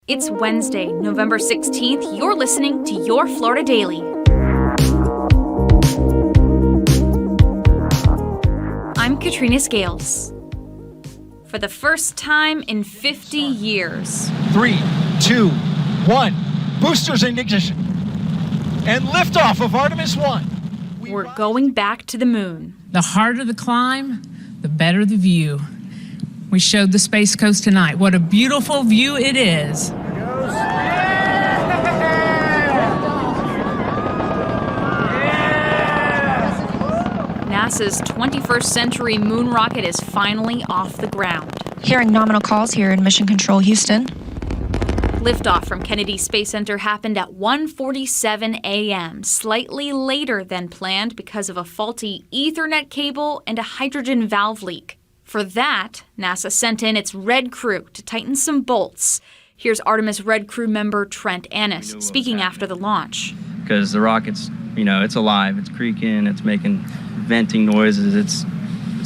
It's Wednesday, November 16th. You're listening to Your Florida Daily. I'm Katrina Scales. For the first time in 50 years. 3, 2, 1. Boosters in ignition. And liftoff of Artemis 1. We're going back to the moon. The harder the climb, the better the view. We showed the Space Coast tonight. What a beautiful view it is. NASA's 21st century moon rocket is finally off the ground. Hearing nominal calls here in Mission Control, Houston. Liftoff from Kennedy Space Center happened at 1:47 a.m., slightly later than planned because of a faulty Ethernet cable and a hydrogen valve leak. For that, NASA sent in its Red Crew to tighten some bolts. Here's Artemis Red Crew member Trent Annis speaking after the launch. Because the rocket's, it's alive, it's creaking, it's making venting noises, it's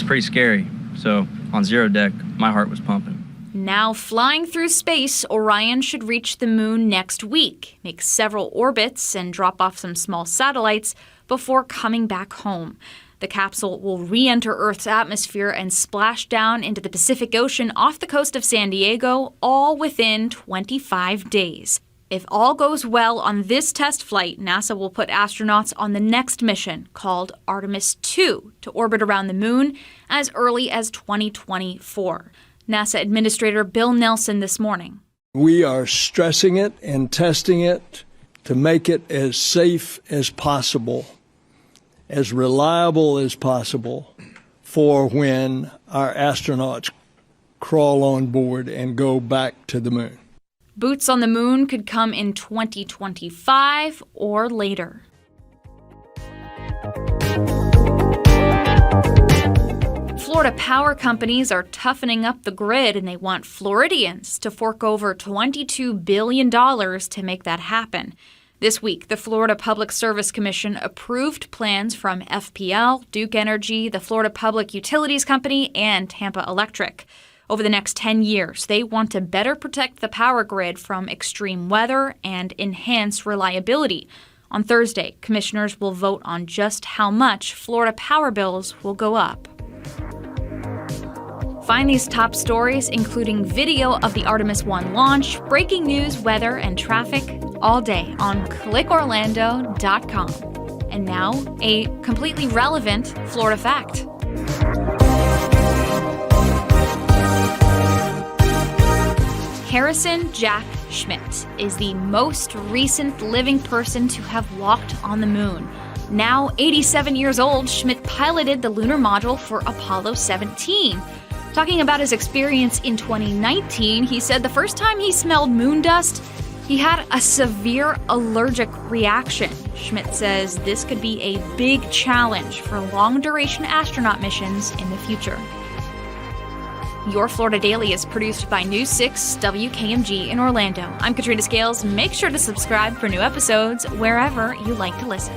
pretty scary. So on zero deck, my heart was pumping. Now flying through space, Orion should reach the moon next week, make several orbits, and drop off some small satellites before coming back home. The capsule will re-enter Earth's atmosphere and splash down into the Pacific Ocean off the coast of San Diego, all within 25 days. If all goes well on this test flight, NASA will put astronauts on the next mission, called Artemis 2, to orbit around the moon as early as 2024. NASA Administrator Bill Nelson this morning. We are stressing it and testing it to make it as safe as possible, as reliable as possible for when our astronauts crawl on board and go back to the moon. Boots on the moon could come in 2025 or later. Florida power companies are toughening up the grid, and they want Floridians to fork over $22 billion to make that happen. This week, the Florida Public Service Commission approved plans from FPL, Duke Energy, the Florida Public Utilities Company, and Tampa Electric. Over the next 10 years, they want to better protect the power grid from extreme weather and enhance reliability. On Thursday, commissioners will vote on just how much Florida power bills will go up. Find these top stories, including video of the Artemis 1 launch, breaking news, weather, and traffic, all day on clickorlando.com. And now, a completely relevant Florida fact. Harrison Jack Schmitt is the most recent living person to have walked on the moon. Now 87 years old, Schmitt piloted the lunar module for Apollo 17. Talking about his experience in 2019, he said the first time he smelled moon dust, he had a severe allergic reaction. Schmitt says this could be a big challenge for long-duration astronaut missions in the future. Your Florida Daily is produced by News 6 WKMG in Orlando. I'm Katrina Scales. Make sure to subscribe for new episodes wherever you like to listen.